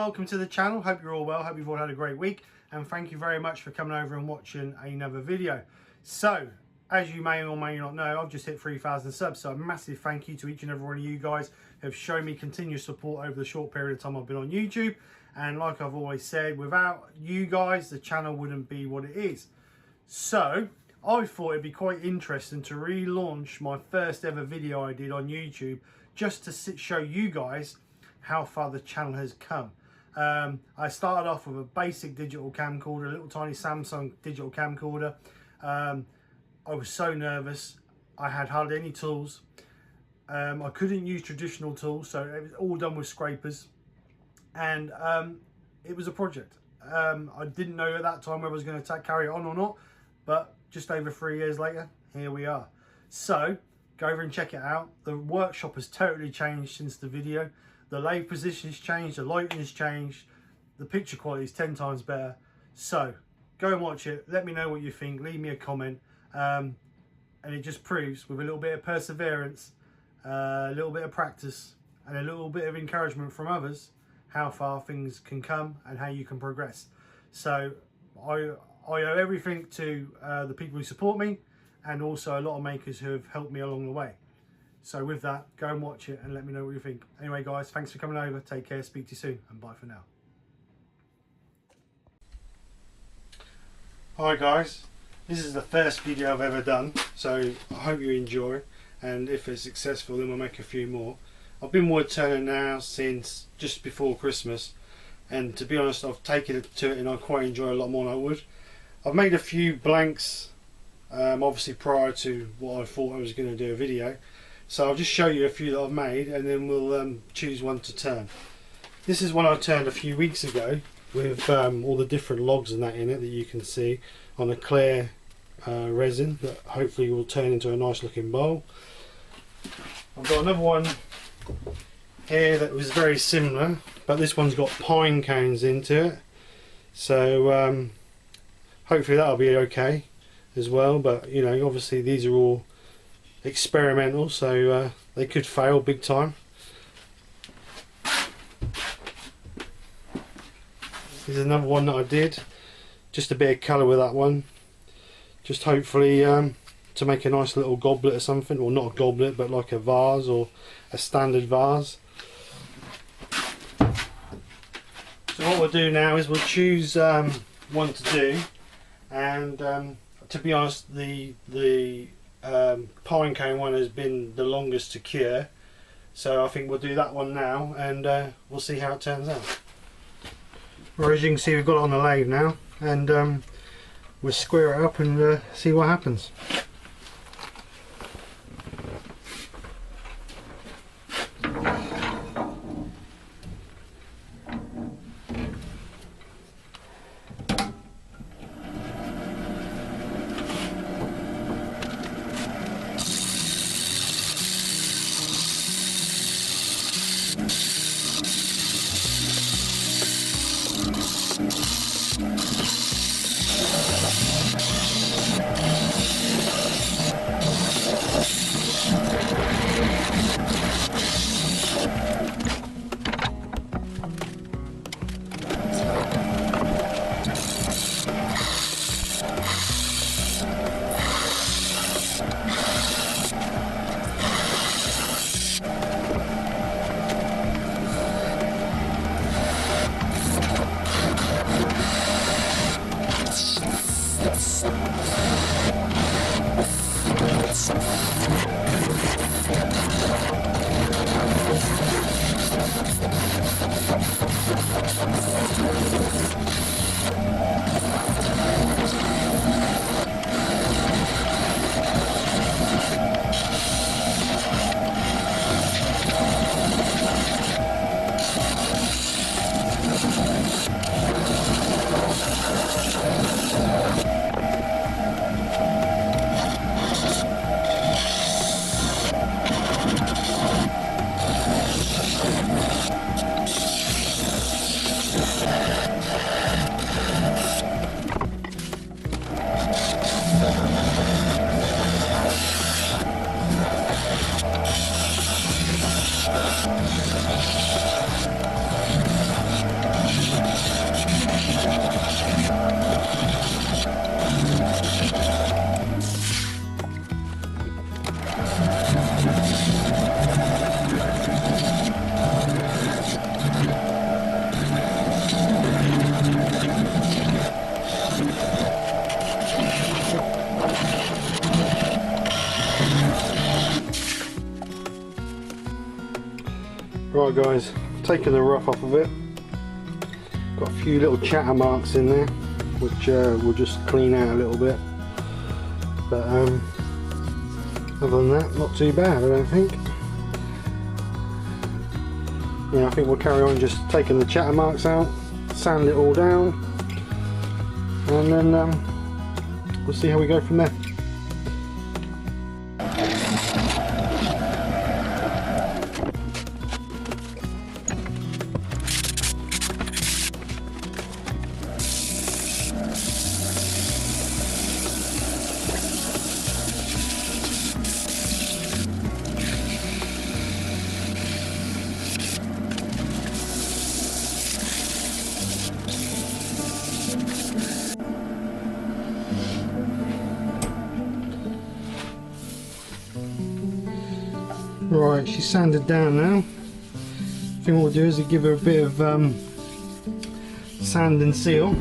welcome to the channel. Hope you're all well, hope you've all had a great week, and thank you very much for coming over and watching another video. So as you may or may not know, I've just hit 3,000 subs, so a massive thank you to each and every one of you guys who have shown me continuous support over the short period of time I've been on YouTube. And like I've always said, without you guys the channel wouldn't be what it is. So I thought it'd be quite interesting to relaunch my first ever video I did on YouTube, just to show you guys how far the channel has come. I started off with a basic digital camcorder, a little tiny Samsung digital camcorder. I was so nervous. I had hardly any tools. I couldn't use traditional tools, so it was all done with scrapers. And it was a project. I didn't know at that time whether I was going to carry it on or not, but just over 3 years later, here we are. So go over and check it out. The workshop has totally changed since the video. The lathe position has changed, the lighting has changed, the picture quality is 10 times better. So go and watch it, let me know what you think, leave me a comment. And it just proves, with a little bit of perseverance, a little bit of practice, and a little bit of encouragement from others, how far things can come and how you can progress. So I owe everything to the people who support me, and also a lot of makers who have helped me along the way. So with that, go and watch it and let me know what you think. Anyway guys, thanks for coming over, take care, speak to you soon, and bye for now. Hi guys, this is the first video I've ever done, so I hope you enjoy, and if it's successful then we'll make a few more. I've been woodturning now since just before Christmas, and to be honest I've taken to it and I quite enjoy it a lot more than I would. I've made a few blanks, obviously prior to what I thought I was going to do a video. So I'll just show you a few that I've made, and then we'll choose one to turn. This is one I turned a few weeks ago with all the different logs and that in it that you can see on a clear resin that hopefully will turn into a nice looking bowl. I've got another one here that was very similar, but this one's got pine cones into it. So hopefully that'll be okay as well, but you know, obviously these are all experimental, so they could fail big time. Here's another one that I did, just a bit of colour with that one, just hopefully to make a nice little goblet or something, or not a goblet but like a vase or a standard vase. So what we'll do now is we'll choose one to do, and to be honest, the pine cone one has been the longest to cure, so I think we'll do that one now, and we'll see how it turns out. Well, as you can see, we've got it on the lathe now, and we'll square it up and see what happens. Right guys, taking the rough off of it. Got a few little chatter marks in there, which we'll just clean out a little bit. But other than that, not too bad, I don't think. Yeah, I think we'll carry on just taking the chatter marks out, sand it all down, and then we'll see how we go from there. Right, she's sanded down now. I think what we'll do is give her a bit of sand and seal.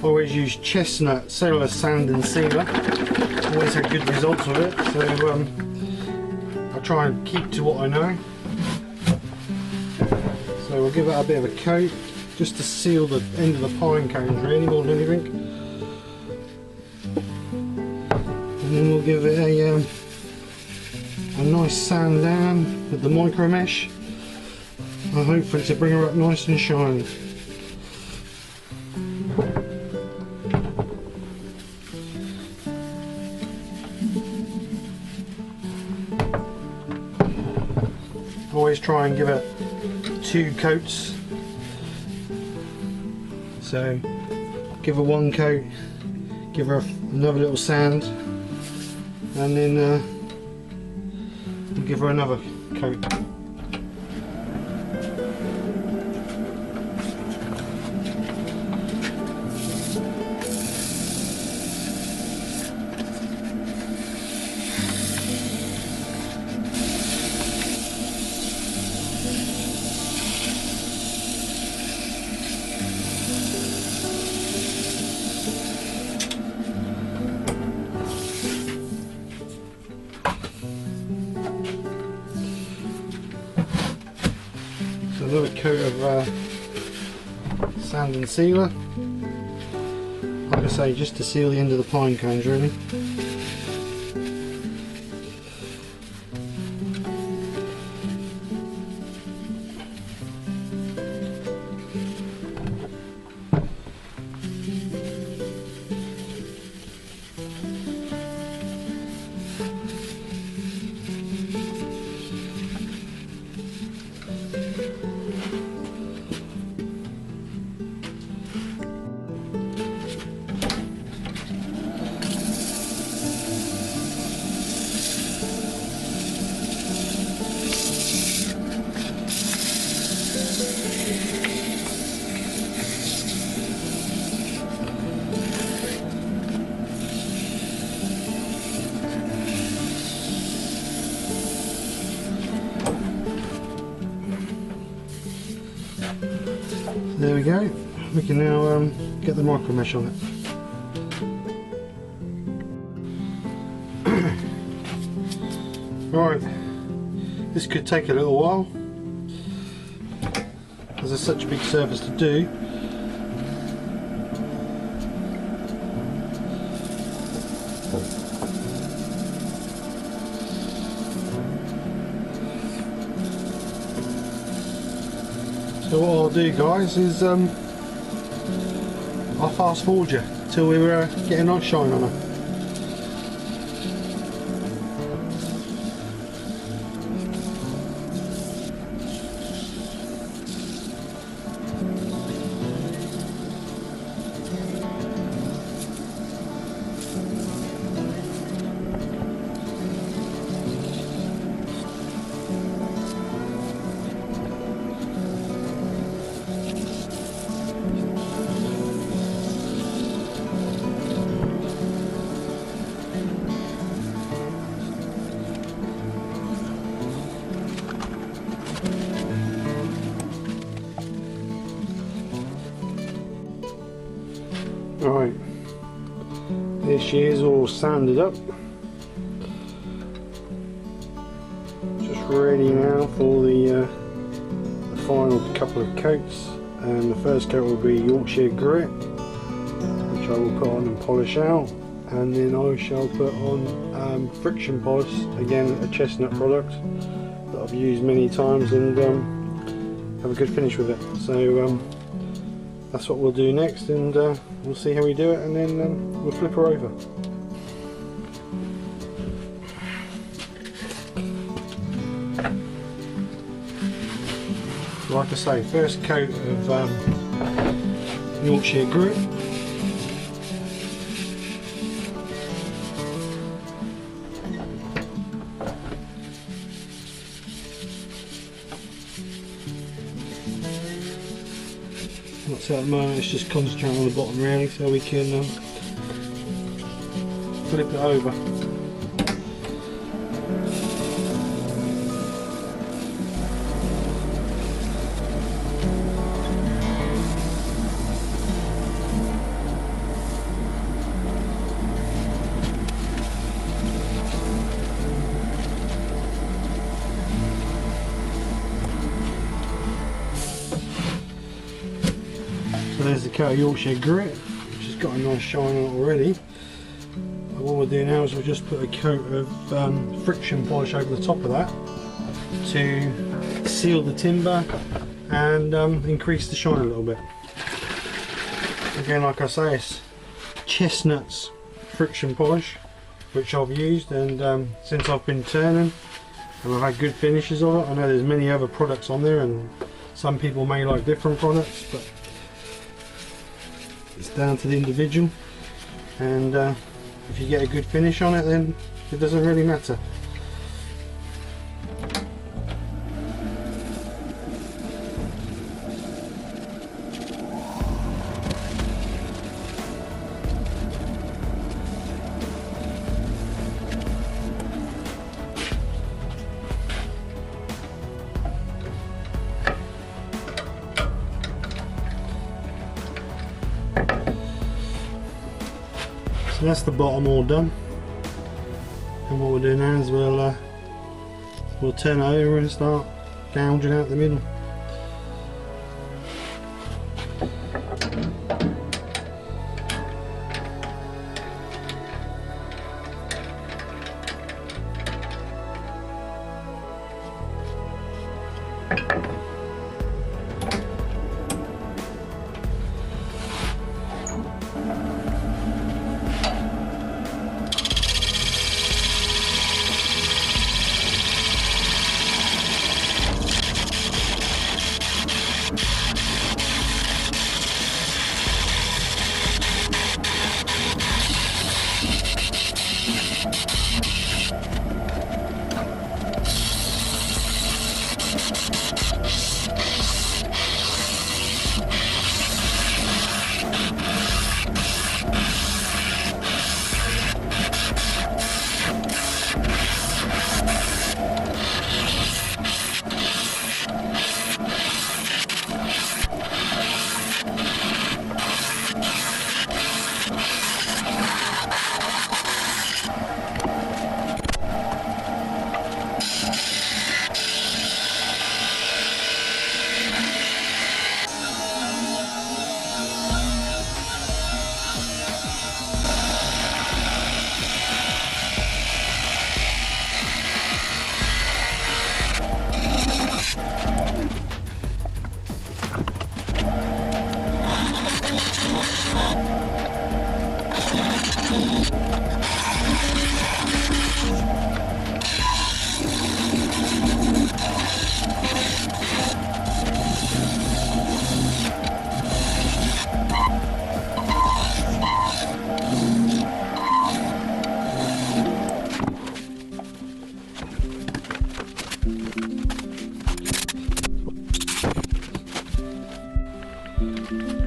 Always use chestnut cellular sand and sealer. Always had good results with it, so I'll try and keep to what I know. So we'll give it a bit of a coat, just to seal the end of the pine cones really, more than anything. And then we'll give it a nice sand down with the micro mesh. I hope for it to bring her up nice and shiny. Always try and give it 2 coats. So give her 1 coat, give her another little sand, and then we'll give her another coat. Another coat of sand and sealer, like I say, just to seal the end of the pine cones really. There we go. We can now get the micro mesh on it. Right, this could take a little while, as there's such a big surface to do. So what I'll do, guys, is I'll fast forward you till we get a nice shine on her. Right, there she is, all sanded up. Just ready now for the final couple of coats, and the first coat will be Yorkshire grit, which I will put on and polish out, and then I shall put on friction polish, again a chestnut product that I've used many times, and have a good finish with it. So that's what we'll do next, and we'll see how we do it, and then we'll flip her over. Like I say, first coat of Yorkshire grit. So at the moment it's just concentrating on the bottom really, so we can flip it over. So there's the coat of Yorkshire grit, which has got a nice shine on it already. And what we'll do now is we'll just put a coat of friction polish over the top of that to seal the timber and increase the shine a little bit. Again, like I say, it's chestnuts friction polish which I've used, and since I've been turning and I've had good finishes on it. I know there's many other products on there and some people may like different products, but it's down to the individual, and if you get a good finish on it, then it doesn't really matter. So that's the bottom all done, and what we'll do now is we'll turn it over and start gouging out the middle.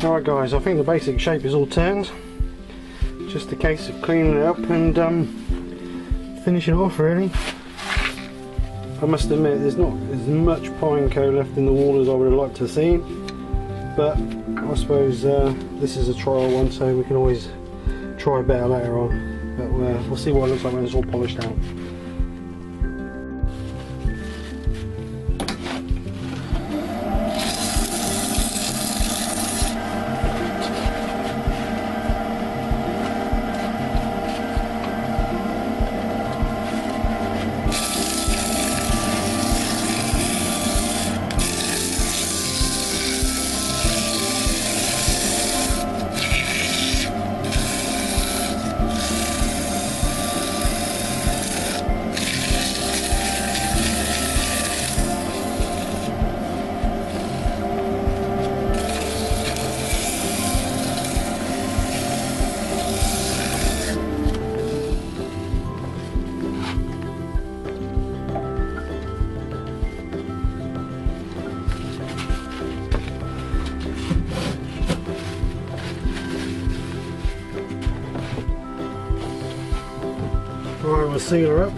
Alright guys, I think the basic shape is all turned. Just a case of cleaning it up and finishing it off really. I must admit there's not as much pine coat left in the wall as I would have liked to see, but I suppose this is a trial one, so we can always try better later on. But we'll see what it looks like when it's all polished out. fire our sealer up.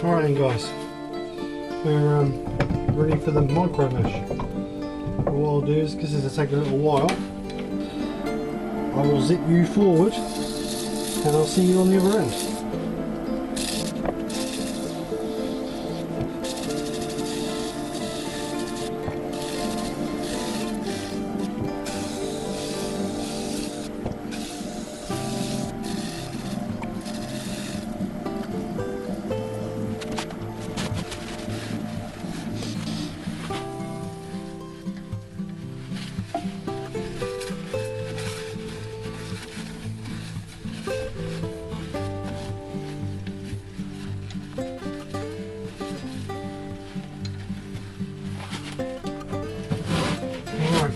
Alright then guys, we're ready for the micro mesh. What I'll do is, because this will take a little while, I will zip you forward and I'll see you on the other end.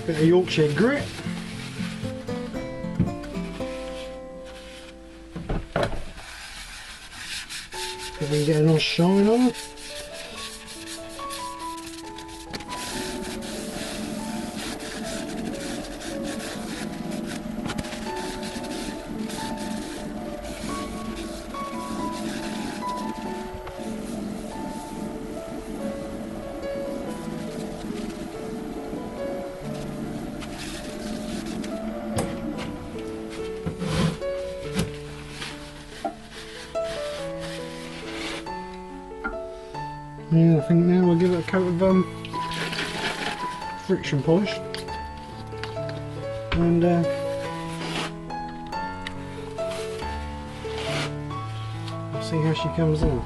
Bit of Yorkshire grit. If we can get a nice shine on it. Yeah, I think now we'll give it a coat of friction polish, and we'll see how she comes out.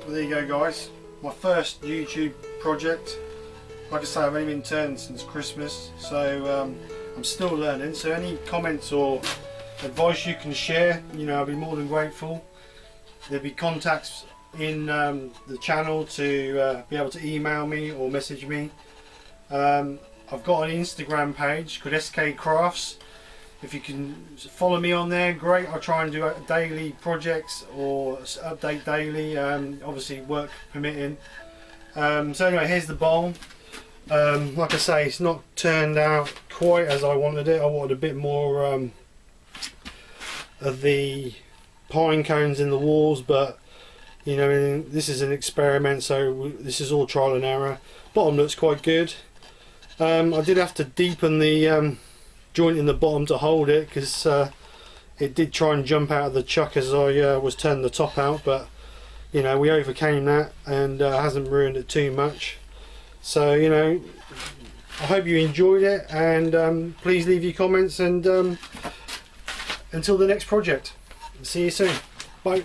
Well, there you go guys, my first YouTube project. Like I say, I've only been turned since Christmas, so I'm still learning, so any comments or advice you can share, you know, I'll be more than grateful. There'll be contacts in the channel to be able to email me or message me. I've got an Instagram page called skkrafts. If you can follow me on there, great. I'll try and do daily projects or update daily, obviously work permitting. So anyway, here's the bowl. Like I say, it's not turned out quite as I wanted it. I wanted a bit more of the pine cones in the walls, but you know, this is an experiment, so this is all trial and error. Bottom looks quite good. I did have to deepen the joint in the bottom to hold it, because it did try and jump out of the chuck as I was turning the top out, but you know, we overcame that, and hasn't ruined it too much. So you know, I hope you enjoyed it, and please leave your comments, and until the next project, see you soon, bye.